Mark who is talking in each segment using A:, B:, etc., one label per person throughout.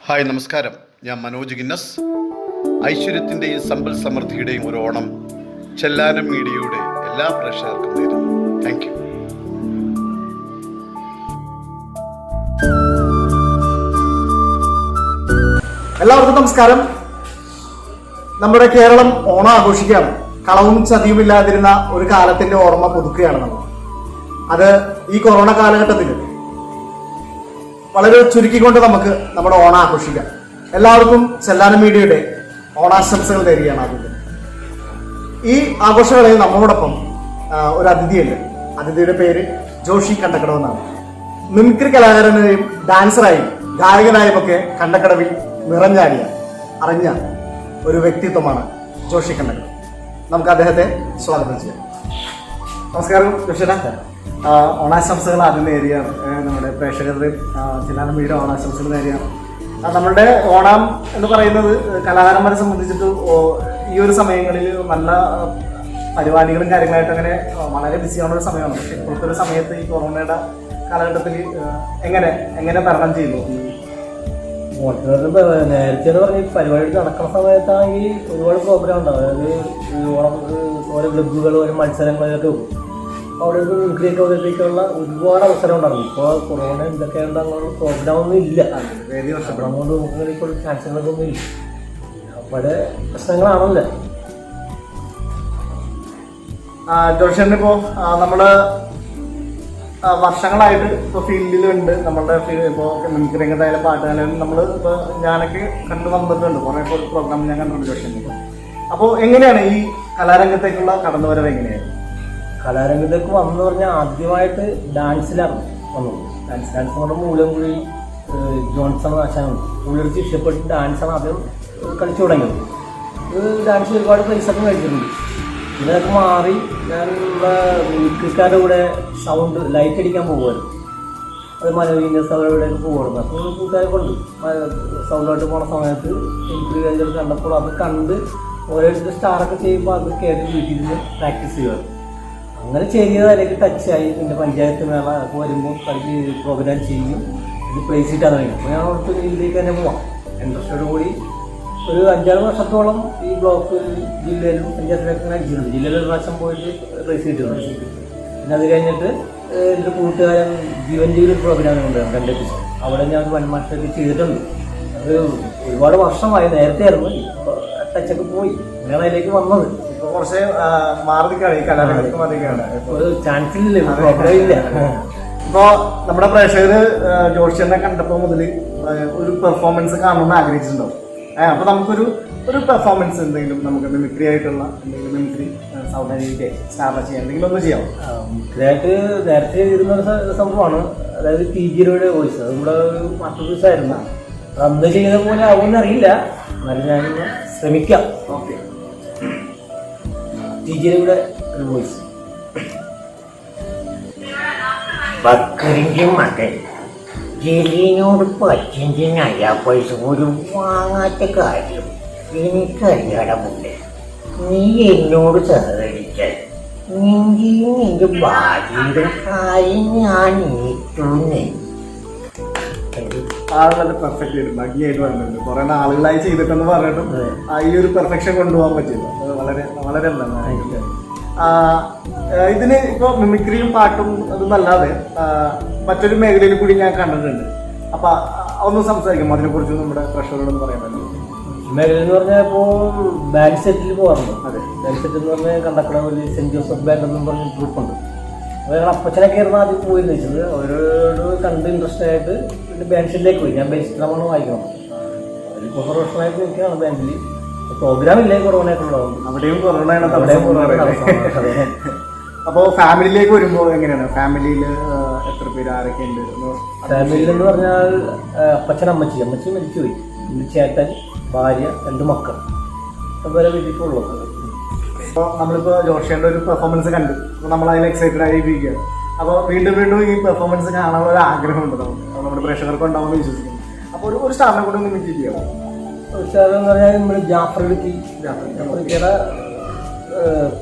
A: Hi നമസ്കാരം, ഞാൻ Manoj Guinness. ഐശ്വര്യത്തിൻ്റെയും സമ്പൽ സമൃദ്ധിയുടെയും ഒരു ഓണം ചെല്ലാനം മീഡിയയുടെ എല്ലാ പ്രേക്ഷകർക്കും നേരുന്നു. Thank you.
B: എല്ലാവർക്കും നമസ്കാരം. നമ്മുടെ കേരളം ഓണം ആഘോഷിക്കുകയാണ്. കളവും ചതിയുമില്ലാതിരുന്ന ഒരു കാലത്തിന്റെ ഓർമ്മ പുതുക്കുകയാണ് നമ്മൾ. അത് ഈ കൊറോണ കാലഘട്ടത്തിൽ വളരെ ചുരുക്കിക്കൊണ്ട് നമുക്ക് നമ്മുടെ ഓണം ആഘോഷിക്കാം. എല്ലാവർക്കും ചെല്ലാനം മീഡിയയുടെ ഓണാശംസകൾ നേരുകയാണ്. ഈ ആഘോഷങ്ങളിൽ നമ്മളോടൊപ്പം ഒരു അതിഥിയുണ്ട്. അതിഥിയുടെ പേര് ജോഷി കണ്ടക്കടവ് എന്നാണ്. മിമിക്രി കലാകാരനെയും ഡാൻസറായും ഗായകനായും ഒക്കെ കണ്ടക്കടവിൽ നിറഞ്ഞാടിയ അറിഞ്ഞ ഒരു വ്യക്തിത്വമാണ് ജോഷി കണ്ടക്കടവ്. നമുക്ക് അദ്ദേഹത്തെ സ്വാഗതം ചെയ്യാം. നമസ്കാരം ജോഷിടാ. ഓണാശംസകൾ ആദ്യം നേരിയാണ് നമ്മുടെ പ്രേക്ഷകരുടെ ചെല്ലാനം മീഡിയ ഓണാശംസകൾ നേരിയാണ്. നമ്മളുടെ ഓണം എന്ന് പറയുന്നത് കലാകാരന്മാരെ സംബന്ധിച്ചിട്ട് ഈ ഒരു സമയങ്ങളിൽ നല്ല പരിപാടികളും കാര്യങ്ങളായിട്ട് അങ്ങനെ വളരെ ബിസിയാവുന്ന ഒരു സമയമാണ്. പക്ഷേ ഇപ്പോഴത്തെ ഒരു സമയത്ത് ഈ കൊറോണയുടെ കാലഘട്ടത്തിൽ എങ്ങനെ തരണം ചെയ്യുന്നു?
C: നേരത്തെ പറഞ്ഞ പരിപാടി നടക്കുന്ന സമയത്താണെങ്കിൽ ഒരുപാട് പ്രോഗ്രാം ഉണ്ടാവും. അതായത് ഓരോ ക്ലബ്ബുകൾ ഓരോ മത്സരങ്ങളിലൊക്കെ പോകും. അവിടെ ഒരു മിമിക്രിയൊക്കെ അവതരിപ്പിക്കാനുള്ള ഒരുപാട് അവസരം ഉണ്ടായിരുന്നു. ഇപ്പോൾ കൊറോണ എന്തൊക്കെ അങ്ങനെയുള്ള പ്രോഗ്രാം ഒന്നും ഇല്ല. അതുകൊണ്ട് നമുക്ക് ഇപ്പോൾ ചാൻസുകളൊക്കെ ഒന്നും ഇല്ല. അവിടെ പ്രശ്നങ്ങളാണല്ലോ.
B: ജോഷേട്ടൻ ഇപ്പോൾ നമ്മള് വർഷങ്ങളായിട്ട് ഇപ്പോൾ ഫീൽഡിലുണ്ട്. നമ്മളുടെ ഇപ്പോൾ മിമിക്രി രംഗത്തായാലും പാട്ടുകാരായാലും നമ്മൾ ഇപ്പോൾ ഞാനൊക്കെ കണ്ടു വന്നിട്ടുണ്ട്. കുറേ പ്രോഗ്രാം ഞാൻ കണ്ടിട്ടുണ്ട് ജോഷേട്ടൻ. അപ്പോൾ എങ്ങനെയാണ് ഈ കലാരംഗത്തേക്കുള്ള കടന്നുവരവ്? എങ്ങനെയാണ്
C: കലാരംഗത്തേക്ക് വന്നു പറഞ്ഞാൽ ആദ്യമായിട്ട് ഡാൻസിലാണ് വന്നത്. ഡാൻസ് കൊണ്ട് മൂലംകുഴി ജോൺസൺ ആശാനുണ്ട്. പുള്ളിക്ക് ഇഷ്ടപ്പെട്ട് ഡാൻസാണ് ആദ്യം കളിച്ചു തുടങ്ങിയത്. ഡാൻസ് ഒരുപാട് പൈസയൊക്കെ മേടിച്ചിട്ടുണ്ട്. ഇതിനൊക്കെ മാറി ഞാൻ മിമിക്രിക്കാരുടെ കൂടെ സൗണ്ട് ലൈറ്റ് അടിക്കാൻ പോകുമായിരുന്നു. അത് മനോവിന്യാസ അവരുടെയൊക്കെ പോകുമായിരുന്നു. അപ്പോൾ കൂട്ടുകാരെ കൊണ്ട് സൗണ്ടായിട്ട് പോണ സമയത്ത് മിമിക്രി കണ്ടപ്പോൾ അത് കണ്ട് ഓരോരുത്തർ സ്റ്റാറൊക്കെ ചെയ്യുമ്പോൾ അത് കേട്ട് വീട്ടിൽ നിന്ന് പ്രാക്ടീസ് ചെയ്യുമായിരുന്നു. അങ്ങനെ ചെയ്തത് അതിലേക്ക് ടച്ചായി. പിന്നെ പഞ്ചായത്ത് മേള ഒക്കെ വരുമ്പോൾ കളിക്ക് പ്രോഗ്രാം ചെയ്യും. ഇത് പ്ലേസ് ചെയ്തിട്ടാണ് തുടങ്ങി. അപ്പോൾ ഞാൻ ഓർത്ത് ഇതിലേക്ക് തന്നെ പോവാം. ഇൻട്രസ്റ്റോട് കൂടി ഒരു 5-6 വർഷത്തോളം ഈ ബ്ലോക്ക് ജില്ലയിലും പഞ്ചായത്തിലൊക്കെ അടിച്ചിട്ടുണ്ട്. ജില്ലയിൽ ഒരു പ്രാവശ്യം പോയിട്ട് പ്ലേസ് ചെയ്തിട്ടുണ്ട്. പിന്നെ അത് കഴിഞ്ഞിട്ട് എൻ്റെ കൂട്ടുകാരൻ ജീവൻ ജീവിത പ്രോഗ്രാം ഉണ്ടായിരുന്നു 2 എപ്പിസോഡ്. അവിടെ ഞാൻ 1 മാസമൊക്കെ ചെയ്തിട്ടുണ്ട്. അത് ഒരുപാട് വർഷമായി. നേരത്തെ ആയിരുന്നു. ഇപ്പോൾ ടച്ചൊക്കെ പോയി. ഞാൻ അതിലേക്ക് വന്നത്
B: ഇപ്പോൾ കുറച്ച് മാറിക്കാണ്. ഈ കലാരംഗത്ത് മാറിക്കാണ്.
C: ഒരു ചാൻസ് ഇല്ല, പ്രോഗ്രാം ഇല്ല.
B: ഇപ്പോൾ നമ്മുടെ പ്രേക്ഷകർ ജോഷിനെ കണ്ടപ്പോൾ മുതൽ ഒരു പെർഫോമൻസ് കാണണമെന്ന് ആഗ്രഹിച്ചിട്ടുണ്ടാവും. അപ്പോൾ നമുക്കൊരു പെർഫോമൻസ് എന്തെങ്കിലും നമുക്ക് മിമിക്രി ആയിട്ടുള്ള എന്തെങ്കിലും മിമിക്രി സൗന്ദര്യ സ്റ്റാർട്ട് ചെയ്യാൻ എന്തെങ്കിലും ഒന്ന് ചെയ്യാം.
C: മിമിക്രിയായിട്ട് നേരത്തെ ഇരുന്ന സംഭവമാണ്. അതായത് TGയുടെ വോയിസ്. അത് നമ്മുടെ ഒരു മാസ്റ്റർ പീസ് ആയിരുന്നു. അന്ന് ചെയ്യുന്ന പോലെ ആവുമെന്ന് അറിയില്ല. എന്നാലും ഞാനിന്ന് ശ്രമിക്കാം.
B: ഓക്കെ.
C: TGയുടെ ഒരു വോയിസ്.
D: ബക്കറിന്റെ മകൻ ജലീനോട് പറ്റിഞ്ചിനായ പൈസ ഒരു വാങ്ങാത്ത കാര്യം എനിക്കറിയാടമുണ്ട്. നീ എന്നോട് സഹകരിച്ചാൽ നിന്റെയും നിന്റെ ഭാര്യയുടെ കാര്യം ഞാൻ ഏറ്റുന്നേ.
B: നല്ല പെർഫെക്റ്റ് ആയിട്ട് ഭംഗിയായിട്ട് പറഞ്ഞിട്ടുണ്ട്. കുറെ നാളുകളായി ചെയ്തിട്ടെന്ന് പറഞ്ഞിട്ടും ഈ ഒരു പെർഫെക്ഷൻ കൊണ്ടുപോകാൻ പറ്റില്ല. അത് വളരെ വളരെ നന്നായിട്ട്. ഇതിന് ഇപ്പോൾ മിമിക്രിയും പാട്ടും അതൊന്നല്ലാതെ മറ്റൊരു മേഖലയിൽ കൂടി ഞാൻ കണ്ടിട്ടുണ്ട്. അപ്പൊ ഒന്ന് സംസാരിക്കും അതിനെക്കുറിച്ച് നമ്മുടെ പ്രഷറോടൊന്നും പറയാൻ പറ്റും.
C: മേഖല എന്ന് പറഞ്ഞാൽ ഇപ്പോൾ ബാൻഡ് സെറ്റിൽ പോകാറുണ്ട്.
B: അതെ,
C: ബാൻഡ് സെറ്റ് എന്ന് പറഞ്ഞാൽ കണ്ടക്കടവിൽ സെന്റ് ജോസഫ് ബാൻഡ് എന്നും പറഞ്ഞ ഗ്രൂപ്പുണ്ട്. അപ്പോൾ അപ്പച്ചനൊക്കെ ആയിരുന്നു ആദ്യം പോയിരുന്നു വെച്ചത്. അവരോട് കണ്ട് ഇൻട്രസ്റ്റ് ആയിട്ട് പിന്നെ ബാൻഡ് സെറ്റിലേക്ക് പോയി. ഞാൻ ബേസിലാണ് വായിക്കണം. അതിൽ കുറേ വർഷമായിട്ട് നിൽക്കുകയാണ് ബാൻഡിൽ. പ്രോഗ്രാം ഇല്ലേ കൊറോണയൊക്കെ ഉണ്ടാവും.
B: അവിടെയും കൊറോണയാണ്. അപ്പോൾ ഫാമിലിയിലേക്ക് വരുമ്പോൾ എങ്ങനെയാണ്? ഫാമിലിയിൽ എത്ര പേര്, ആരൊക്കെ ഉണ്ട്?
C: ഫാമിലിയിൽ എന്ന് പറഞ്ഞാൽ അപ്പച്ചൻ, അമ്മച്ചി മരിച്ചുപോയി. എൻ്റെ ചേട്ടൻ, ഭാര്യ, 2 മക്കൾ. അതുപോലെ വീട്ടിലുള്ളത്.
B: അപ്പോൾ നമ്മളിപ്പോൾ ജോഷിയുടെ ഒരു പെർഫോമൻസ് കണ്ടു. അപ്പോൾ നമ്മൾ അതിൽ എക്സൈറ്റഡ് ആയിരിക്കുകയാണ്. അപ്പോൾ വീണ്ടും ഈ പെർഫോമൻസ് കാണാനുള്ള ഒരു ആഗ്രഹമുണ്ട് നമുക്ക്. നമ്മുടെ പ്രേക്ഷകർക്ക് ഉണ്ടാവുമെന്ന് വിശ്വസിക്കുന്നു. അപ്പോൾ ഒരു സ്റ്റാറിനെ കൂടെ ഒന്ന് മിമിക്രി ചെയ്യാമോ?
C: ഒരു സ്റ്റാർ എന്ന് പറഞ്ഞാൽ നമ്മൾ ജാഫറിയുടെ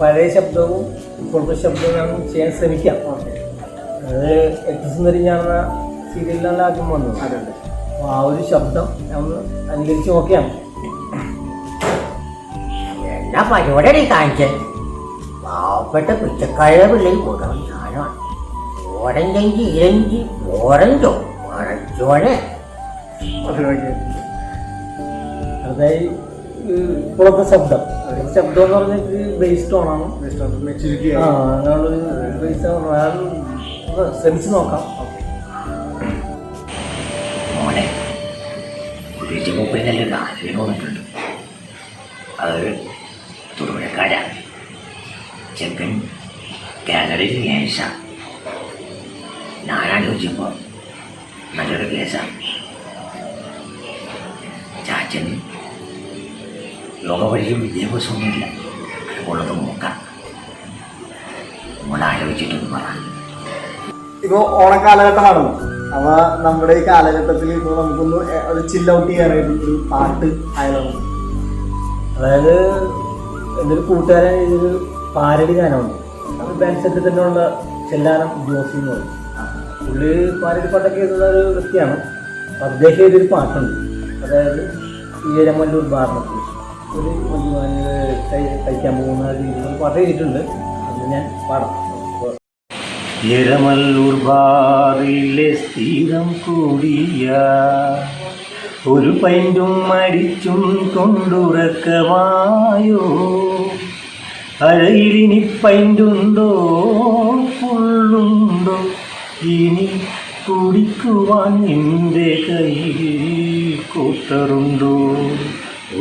C: പഴയ ശബ്ദവും ഇപ്പോഴത്തെ ശബ്ദവും ഞാൻ ചെയ്യാൻ ശ്രമിക്കാം. അത് എത്തുസുന്ദരി ഞാൻ സീരിയലിലാണ് ആദ്യം വന്നത്. അപ്പോൾ ആ ഒരു ശബ്ദം ഞാൻ ഒന്ന് അനുകരിച്ച് നോക്കിയാണ്.
D: എന്നാ പരിപാടി കാണിച്ചത്? പാവപ്പെട്ട പിച്ചക്കാരുടെ പിള്ളേർ കൊടുക്കണം ഞാനാണ്. ഓറഞ്ചെങ്കിൽ ഇരഞ്ചി ഓറഞ്ചോ മറച്ചോനെ.
C: അതായത് ഇപ്പോഴത്തെ ശബ്ദം എന്ന് പറഞ്ഞാൽ ബേസ് ടോണാണ്. ആ അങ്ങനെയുള്ളൊരു ബേസ് ഒന്ന് ശ്രമിച്ച് നോക്കാം.
D: മോനെ ഒരു മുപ്പത് നല്ല ഗാനം തോന്നിട്ടുണ്ട്. അത് തുറവഴക്കാരാണ്. ചെക്കൻ കാനഡയിൽ നേഴ്സാണ്. ഞാനാലോചിച്ചപ്പോൾ നല്ലൊരു കേസാണ്. ചാച്ചൻ യോഗപരിചയം വിദ്യാഭ്യാസമൊന്നുമില്ല. അതുകൊണ്ടത് നോക്കാം. നമ്മളാലോചിച്ചിട്ടൊന്ന് പറയാം.
B: ഇപ്പൊ ഓണക്കാലഘട്ടമാണല്ലോ. അപ്പൊ നമ്മുടെ ഈ കാലഘട്ടത്തിൽ ഇപ്പൊ നമുക്കൊന്ന് ഒരു ചിൽ ഔട്ട് ചെയ്യാനായിട്ട് ഒരു പാട്ട് ആയാലും.
C: അതായത് എൻ്റെ ഒരു കൂട്ടുകാരൻ ഇതൊരു പാരഡി ഗാനമുണ്ട്. അത് ബാൻഡ് സെറ്റിൽ തന്നെ ഉള്ള ചെല്ലാനം ജോസി എന്ന് പറയും. പുള്ളി പാരഡി പാട്ടൊക്കെ എഴുതുന്ന ഒരു വ്യക്തിയാണ്. അപ്പം അദ്ദേഹം ഇതൊരു പാട്ടുണ്ട്. അതായത് ഈരമല്ലൂർ ബാറിനെക്കുറിച്ച് ഒരു കഴിക്കാൻ പോകുന്ന രീതിയിൽ പാട്ട് എഴുതിയിട്ടുണ്ട്. അത് ഞാൻ പാടാം.
E: എരമല്ലൂർ ബാറിലെ സ്ഥിരം കൂടിയ ഒരു പൈൻറ്റും അടിച്ചും കൊണ്ടുറക്കമായോ. അഴയിലിനി പൈൻറ്റുണ്ടോ ഫുള്ളുണ്ടോ ഇനി കുടിക്കുവാൻ നിന്റെ കയ്യിൽ കൂട്ടറുണ്ടോ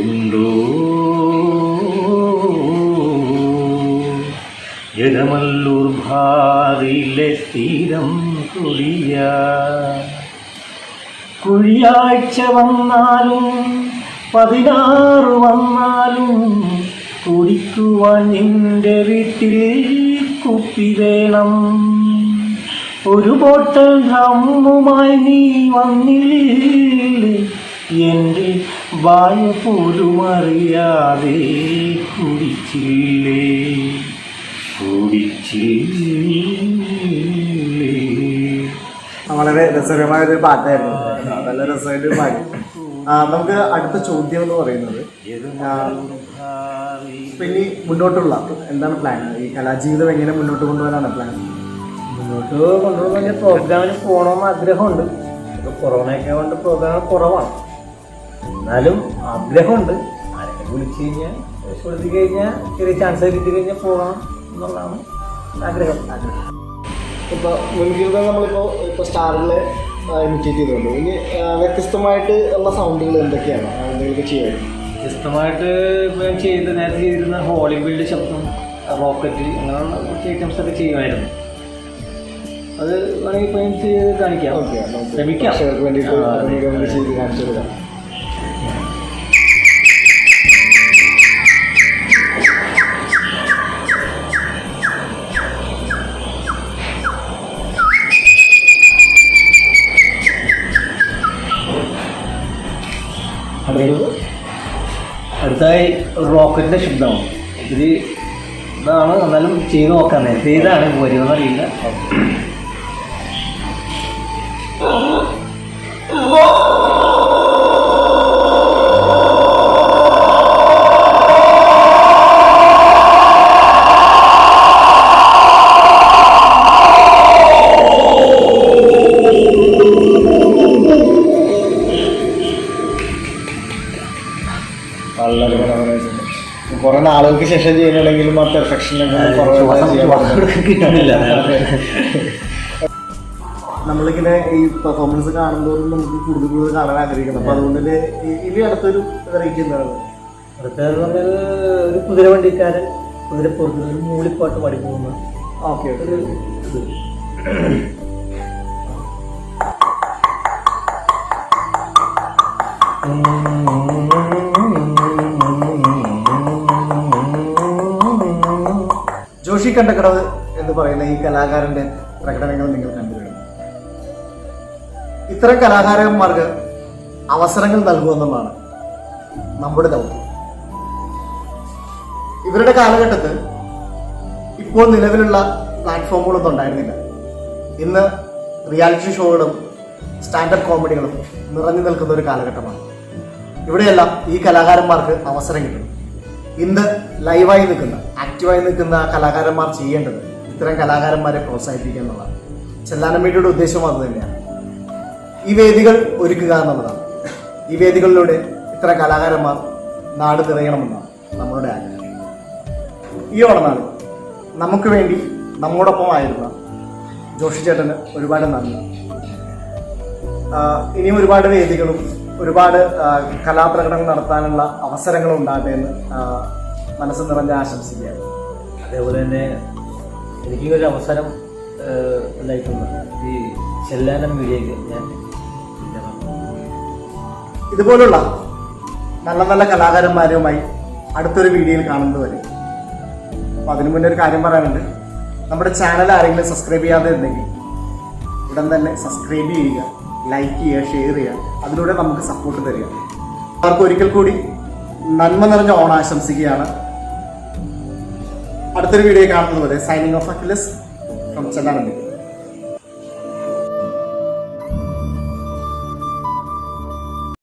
E: ഉണ്ടോ. എരമല്ലൂർ ഭാറിലെ സ്ഥിരം കുടിയ കുഴിയാഴ്ച വന്നാലും 16 വന്നാലും കുടിക്കുവാൻ നിന്റെ വീട്ടിൽ കുപ്പി വേണം. ഒരു ബോട്ടൽ ഡ്രമ്മുമായി നീ വന്നില്ലേ. എൻ്റെ വായ പോലും അറിയാതെ കുടിച്ചില്ലേ കുടിച്ചില്ലേ.
B: വളരെ രസകരമായ ഒരു പാട്ടായിരുന്നു. നല്ല രസമായിട്ട് പാടി. നമുക്ക് അടുത്ത ചോദ്യം എന്ന് പറയുന്നത്, പിന്നെ മുന്നോട്ടുള്ള എന്താണ് പ്ലാൻ? ഈ കലാജീവിതം എങ്ങനെ മുന്നോട്ട് കൊണ്ടുപോകാനാണ് പ്ലാൻ?
C: മുന്നോട്ട് കൊണ്ടുപോകുന്ന പ്രോഗ്രാമിന് പോകണമെന്ന് ആഗ്രഹമുണ്ട്. ഇപ്പോൾ കൊറോണയൊക്കെ കൊണ്ട് പ്രോഗ്രാം കുറവാണ്. എന്നാലും ആഗ്രഹമുണ്ട്. ആരൊക്കെ വിളിച്ചു കഴിഞ്ഞാൽ കൊടുത്തു കഴിഞ്ഞാൽ ചെറിയ ചാൻസ് കിട്ടി കഴിഞ്ഞാൽ പോകണം എന്നുള്ളതാണ് ആഗ്രഹം.
B: ഇപ്പോൾ മുൻകരുതൽ ഇപ്പോൾ സ്റ്റാറിൽ ഇമിറ്റേറ്റ് ചെയ്തുകൊണ്ട് ഇനി വ്യത്യസ്തമായിട്ട് ഉള്ള സൗണ്ടുകൾ എന്തൊക്കെയാണ് എന്തെങ്കിലുമൊക്കെ ചെയ്യാറുണ്ട്?
C: വ്യത്യസ്തമായിട്ട് ഇപ്പോൾ ഞാൻ നേരത്തെ ചെയ്തിരുന്ന ഹോളിവുഡ് ശബ്ദം, റോക്കറ്റ്, അങ്ങനെയുള്ള കുറച്ച് ഐറ്റംസ് ഒക്കെ ചെയ്യുമായിരുന്നു. അത് വേണമെങ്കിൽ ഇപ്പോൾ ഞാൻ ചെയ്ത് കാണിക്കാം. ശ്രമിക്കാം.
B: വേണ്ടിയിട്ട് ചെയ്ത് കാണിച്ചു കൊടുക്കാം.
C: അടുത്തായി റോക്കറ്റിൻ്റെ ശബ്ദമാണ്. ഇത് ഇതാണ്. എന്നാലും ചെയ്ത് നോക്കാം. നേരത്തെ ഇതാണ് വരുമെന്നറിയില്ല.
B: വളരെ മനോഹരമായിട്ടുണ്ട്. കുറെ നാളുകൾക്ക് ശേഷം ചെയ്യുന്നുണ്ടെങ്കിലും ആ പെർഫെക്ഷനൊക്കെ
C: കിട്ടുന്നില്ല.
B: നമ്മളിങ്ങനെ ഈ പെർഫോമൻസ് കാണുന്നതോറും നമുക്ക് കൂടുതൽ കൂടുതൽ കാണാൻ ആഗ്രഹിക്കണം. അപ്പൊ അതുകൊണ്ട് തന്നെ ഇനി അടുത്തൊരു വെറൈറ്റി എന്താണ്?
C: അടുത്തത് പറഞ്ഞത് ഒരു കുതിരവണ്ടിക്കാരൻ കുതിരപ്പുറത്ത് ഒരു മൂളിപ്പാട്ട് പാടി പോകുന്ന
B: ഓക്കെ
C: ഒരു ഇത്.
B: ജോഷി കണ്ടക്കടവ് എന്ന് പറയുന്ന ഈ കലാകാരന്റെ പ്രകടനങ്ങൾ നിങ്ങൾ കണ്ടുകഴിഞ്ഞു. ഇത്തരം കലാകാരന്മാർക്ക് അവസരങ്ങൾ നൽകുമെന്നുള്ളതാണ് നമ്മുടെ ദൗത്യം. ഇവരുടെ കാലഘട്ടത്തിൽ ഇപ്പോൾ നിലവിലുള്ള പ്ലാറ്റ്ഫോമുകളൊന്നും ഉണ്ടായിരുന്നില്ല. ഇന്ന് റിയാലിറ്റി ഷോകളും സ്റ്റാൻഡപ്പ് കോമഡികളും നിറഞ്ഞു നിൽക്കുന്ന ഒരു കാലഘട്ടമാണ്. ഇവിടെയെല്ലാം ഈ കലാകാരന്മാർക്ക് അവസരം കിട്ടും. ഇന്ന് ലൈവായി നിൽക്കുന്ന, ആക്റ്റീവായി നിൽക്കുന്ന കലാകാരന്മാർ ചെയ്യേണ്ടത് ഇത്തരം കലാകാരന്മാരെ പ്രോത്സാഹിപ്പിക്കുക എന്നുള്ളതാണ്. ചെല്ലാനം മീഡിയയുടെ ഉദ്ദേശം അത് തന്നെയാണ്. ഈ വേദികൾ ഒരുക്കുക എന്നുള്ളതാണ്. ഈ വേദികളിലൂടെ ഇത്തരം കലാകാരന്മാർ നാട് നിറയണമെന്നാണ് നമ്മളുടെ ആഗ്രഹം. ഈ ഓണനാളിൽ നമുക്ക് വേണ്ടി നമ്മോടൊപ്പമായിരുന്ന ജോഷി ചേട്ടന് ഒരുപാട് നന്ദി. ഇനിയും ഒരുപാട് വേദികളും ഒരുപാട് കലാപ്രകടനങ്ങൾ നടത്താനുള്ള അവസരങ്ങളും ഉണ്ടാകട്ടെ എന്ന് മനസ്സ് നിറഞ്ഞ ആശംസിക്കുകയാണ്.
C: അതേപോലെ തന്നെ എനിക്ക് ഒരു അവസരം ഉണ്ടായിട്ടുണ്ട്. ഈ ചെല്ലാനം മീഡിയയ്ക്ക് ഞാൻ
B: ഇതുപോലുള്ള നല്ല നല്ല കലാകാരന്മാരുമായി അടുത്തൊരു വീഡിയോയിൽ കാണുന്നത് വരെ. അപ്പോൾ അതിനു മുന്നേ ഒരു കാര്യം പറയാനുണ്ട്. നമ്മുടെ ചാനൽ ആരെങ്കിലും സബ്സ്ക്രൈബ് ചെയ്യാതെ ഉണ്ടെങ്കിൽ ഉടൻ തന്നെ സബ്സ്ക്രൈബ് ചെയ്യുക, ലൈക്ക് ചെയ്യുക, ഷെയർ ചെയ്യുക. അതിലൂടെ നമുക്ക് സപ്പോർട്ട് തരിക. അവർക്ക് ഒരിക്കൽ കൂടി നന്മ നിറഞ്ഞ ഓണം ആശംസിക്കുകയാണ്. അടുത്തൊരു വീഡിയോ കാണുന്നത് വരെ signing off Akhil's from Chellanam.